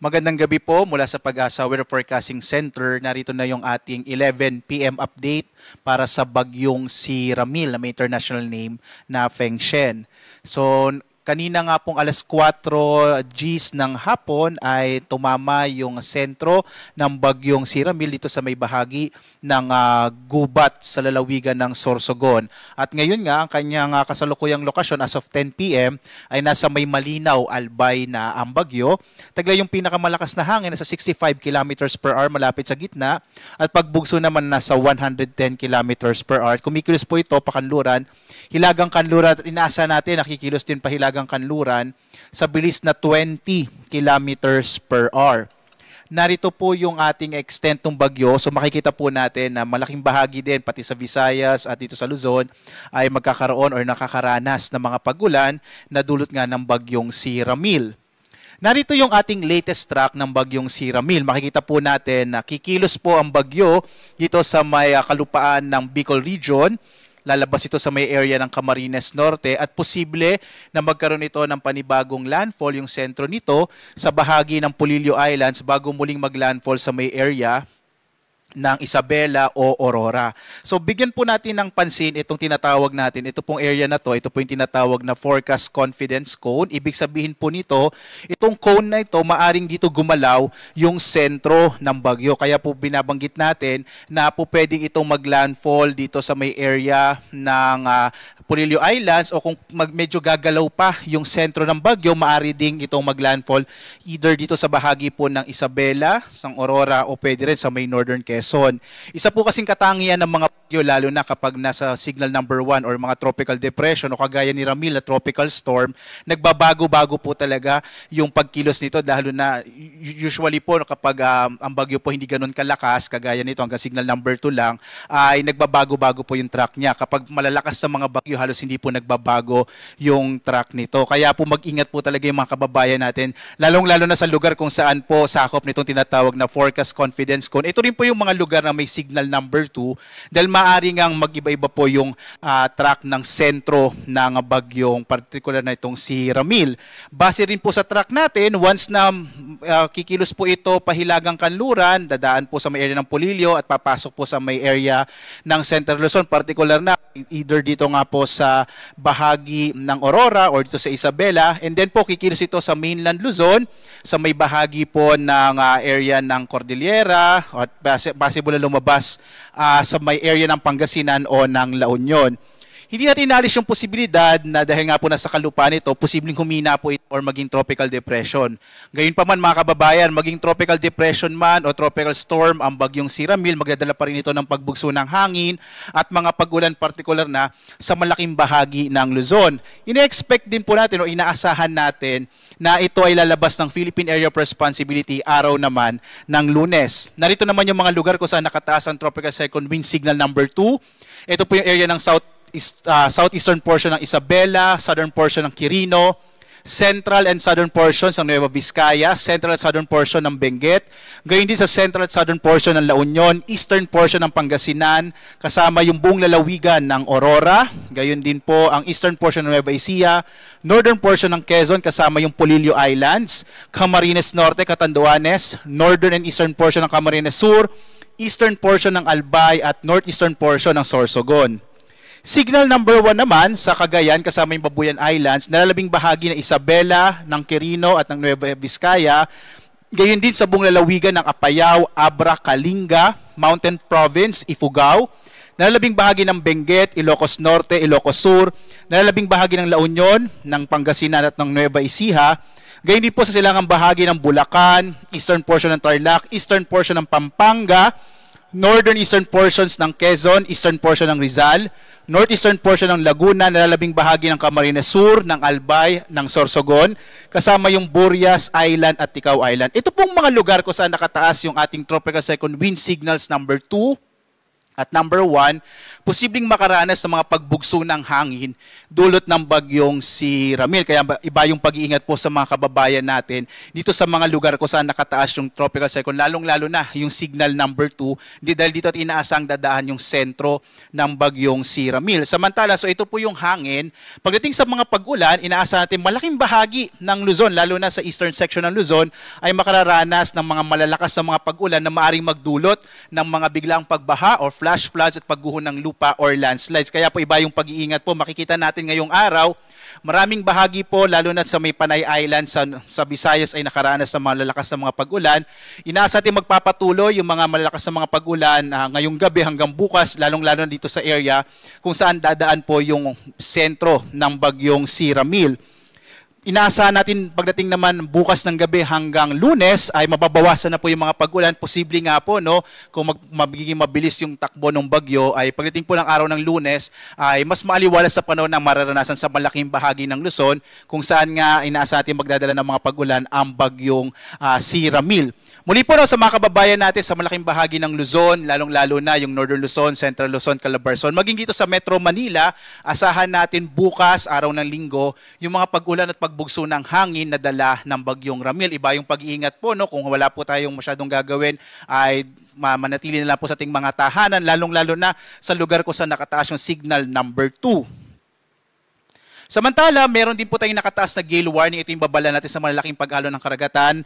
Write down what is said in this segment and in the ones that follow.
Magandang gabi po mula sa Pag-asa Weather Forecasting Center. Narito na yung ating 11 p.m. update para sa bagyong si Ramil na may international name na Feng Shen. So, kanina nga pong alas 4 Gs ng hapon ay tumama yung sentro ng bagyong si Ramil dito sa may bahagi ng gubat sa lalawigan ng Sorsogon. At ngayon nga, ang kanyang kasalukuyang lokasyon as of 10 p.m. ay nasa may malinaw, Albay na ang bagyo. Taglay yung pinakamalakas na hangin nasa 65 kilometers per hour malapit sa gitna at pagbugso naman nasa 110 kilometers per hour. Kumikilos po ito pakanluran, hilagang kanluran at inaasa natin nakikilos din pahilagang kanluran sa bilis na 20 kilometers per hour. Narito po yung ating extent ng bagyo. So makikita po natin na malaking bahagi din pati sa Visayas at dito sa Luzon ay magkakaroon or nakakaranas ng mga pagulan na dulot nga ng bagyong si Ramil. Narito yung ating latest track ng bagyong si Ramil. Makikita po natin na kikilos po ang bagyo dito sa may kalupaan ng Bicol Region. Lalabas ito sa may area ng Camarines Norte at posible na magkaroon ito ng panibagong landfall yung sentro nito sa bahagi ng Polillo Islands bago muling maglandfall sa may area ng Isabela o Aurora. So bigyan po natin ng pansin itong tinatawag natin, ito pong area na to, ito po yung tinatawag na forecast confidence cone. Ibig sabihin po nito, itong cone na ito, maaring dito gumalaw yung sentro ng bagyo. Kaya po binabanggit natin na po pwedeng itong maglandfall dito sa may area ng Polillo Islands o kung medyo gagalaw pa yung sentro ng bagyo, maaari ding itong maglandfall either dito sa bahagi po ng Isabela, sang Aurora o pwede rin sa may Northern Quezon. Isa po kasing katangian ng mga bagyo lalo na kapag nasa signal number 1 or mga tropical depression o kagaya ni Ramil na tropical storm, nagbabago-bago po talaga yung pagkilos nito dahil na usually po kapag ang bagyo po hindi ganun kalakas, kagaya nito hanggang signal number 2 lang, ay nagbabago-bago po yung track niya. Kapag malalakas sa mga bagyo, halos hindi po nagbabago yung track nito. Kaya po mag-ingat po talaga yung mga kababayan natin, lalong-lalo na sa lugar kung saan po sakop nitong tinatawag na forecast confidence cone. Ito rin po yung mga lugar na may signal number 2 dahil maaari ngang mag-iba-iba po yung track ng sentro ng bagyong particular na itong si Ramil. Base rin po sa track natin, once na kikilos po ito pahilagang kanluran, dadaan po sa may area ng Polillo at papasok po sa may area ng Central Luzon, particular na either dito nga po sa bahagi ng Aurora or dito sa Isabela, and then po kikilos ito sa mainland Luzon, sa may bahagi po ng area ng Cordillera at possible na lumabas sa may area ng Pangasinan o ng La Union. Hindi natin inalis yung posibilidad na dahil nga po nasa kalupaan ito, posibleng humina po ito or maging tropical depression. Gayun pa man mga kababayan, maging tropical depression man o tropical storm ang bagyong si Ramil, magdadala pa rin ito ng pagbugso ng hangin at mga pag-ulan partikular na sa malaking bahagi ng Luzon. Ina-expect din po natin o inaasahan natin na ito ay lalabas ng Philippine Area of Responsibility araw naman ng Lunes. Narito naman yung mga lugar kung saan nakataas ang tropical cyclone wind signal number 2. Ito po yung area ng southeastern portion ng Isabela, southern portion ng Quirino, central and southern portions ng Nueva Vizcaya, central at southern portion ng Benguet, gayon din sa central at southern portion ng La Union, eastern portion ng Pangasinan, kasama yung buong lalawigan ng Aurora, gayon din po ang eastern portion ng Nueva Ecija, northern portion ng Quezon, kasama yung Polillo Islands, Camarines Norte, Catanduanes, northern and eastern portion ng Camarines Sur, eastern portion ng Albay at northeastern portion ng Sorsogon. Signal number 1 naman sa Cagayan kasama yung Babuyan Islands, nalalabing bahagi ng Isabela, ng Quirino at ng Nueva Vizcaya, gayon din sa buong lalawigan ng Apayao, Abra, Kalinga, Mountain Province, Ifugao, nalalabing bahagi ng Benguet, Ilocos Norte, Ilocos Sur, nalalabing bahagi ng La Union, ng Pangasinan at ng Nueva Ecija, gayon din po sa silangang bahagi ng Bulacan, eastern portion ng Tarlac, eastern portion ng Pampanga, northern eastern portions ng Quezon, eastern portion ng Rizal, northeastern portion ng Laguna, nalalabing bahagi ng Camarines Sur, ng Albay, ng Sorsogon, kasama yung Burias Island at Ticao Island. Ito pong mga lugar kung saan nakataas yung ating tropical cyclone wind signals number 2 At number 1, posibleng makaranas ng mga pagbugso ng hangin dulot ng bagyong si Ramil. Kaya iba yung pag-iingat po sa mga kababayan natin dito sa mga lugar kung saan nakataas yung tropical cyclone, lalong-lalo na yung signal number 2, dahil dito at inaasang dadaan yung sentro ng bagyong si Ramil. Samantala, so ito po yung hangin. Pagdating sa mga pag-ulan, inaasahan natin malaking bahagi ng Luzon, lalo na sa eastern section ng Luzon, ay makararanas ng mga malalakas na mga pag-ulan na maaring magdulot ng mga biglang pagbaha or flash floods at pagguho ng lupa or landslides. Kaya po iba yung pag-iingat po. Makikita natin ngayong araw, maraming bahagi po, lalo na sa may Panay Island sa Visayas ay nakaranas ng malalakas na mga pag-ulan. Inaasa natin magpapatuloy yung mga malalakas na mga pag-ulan ngayong gabi hanggang bukas, lalong-lalo dito sa area kung saan dadaan po yung sentro ng bagyong si Ramil. Inaasahan natin pagdating naman bukas ng gabi hanggang Lunes ay mababawasan na po yung mga pag-ulan. Posible nga po, no, kung magiging mabilis yung takbo ng bagyo, ay pagdating po ng araw ng Lunes ay mas maaliwalas sa panahon na mararanasan sa malaking bahagi ng Luzon kung saan nga inaasahan natin magdadala ng mga pag-ulan ang bagyong si Ramil. Muli po, no, sa mga kababayan natin sa malaking bahagi ng Luzon, lalong-lalo na yung Northern Luzon, Central Luzon, Calabarzon, maging dito sa Metro Manila, asahan natin bukas, araw ng Linggo, yung mga pag-ulan at pagbugso ng hangin na dala ng bagyong Ramil. Iba yung pag-iingat po, no, kung wala po tayong masyadong gagawin, ay manatili na lang po sa ating mga tahanan, lalong-lalo na sa lugar kung saan nakataas yung signal number 2. Samantala, meron din po tayong nakataas na gale warning. Ito yung babala natin sa malalaking pag-alon ng karagatan,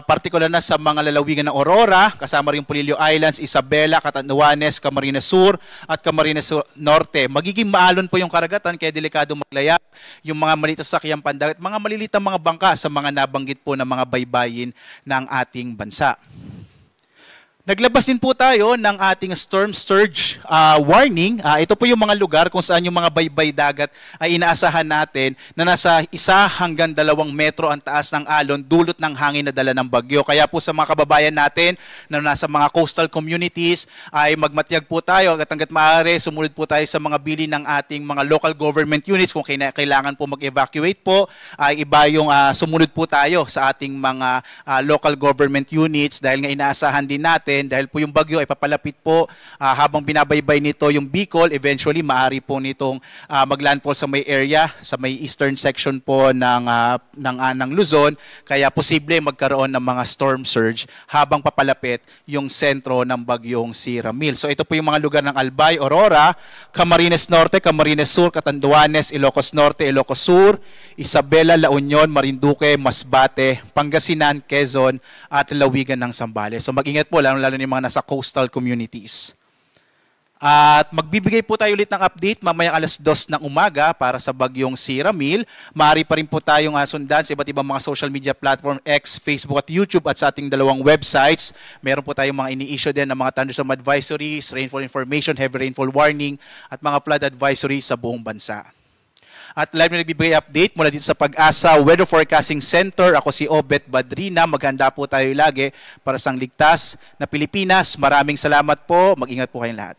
partikular na sa mga lalawigan ng Aurora, kasama rin yung Polillo Islands, Isabela, Catanduanes, Camarines Sur at Camarines Norte. Magiging maalon po yung karagatan, kaya delikado maglayag yung mga maliit sa sakyang pandagat, mga malilitang mga bangka sa mga nabanggit po ng mga baybayin ng ating bansa. Naglabas din po tayo ng ating storm surge warning. Ito po yung mga lugar kung saan yung mga baybay dagat ay inaasahan natin na nasa 1 hanggang 2 metro ang taas ng alon dulot ng hangin na dala ng bagyo. Kaya po sa mga kababayan natin na nasa mga coastal communities ay magmatyag po tayo hanggat maaari. Sumunod po tayo sa mga bilin ng ating mga local government units. Kung kailangan po mag-evacuate po, ay iba yung sumunod po tayo sa ating mga local government units dahil nga inaasahan din natin dahil po yung bagyo ay papalapit po habang binabaybay nito yung Bicol, eventually maaari po nitong maglandfall sa may area, sa may eastern section po ng Luzon, kaya posible magkaroon ng mga storm surge habang papalapit yung sentro ng bagyong si Ramil. So ito po yung mga lugar ng Albay, Aurora, Camarines Norte, Camarines Sur, Catanduanes, Ilocos Norte, Ilocos Sur, Isabela, La Union, Marinduque, Masbate, Pangasinan, Quezon at Lawigan ng Zambales. So mag-ingat po lalo yung mga nasa coastal communities. At magbibigay po tayo ulit ng update mamaya alas 2 ng umaga para sa bagyong si Ramil. Maaari pa rin po tayong sundan sa iba't ibang mga social media platform, X, Facebook at YouTube at sa ating dalawang websites. Meron po tayong mga ini-issue din ng mga thunderstorm advisories, rainfall information, heavy rainfall warning at mga flood advisories sa buong bansa. At live na nagbibigay update mula dito sa Pag-asa Weather Forecasting Center. Ako si Obet Badrina. Maghanda po tayo lagi para sa ligtas na Pilipinas. Maraming salamat po. Mag-ingat po kayong lahat.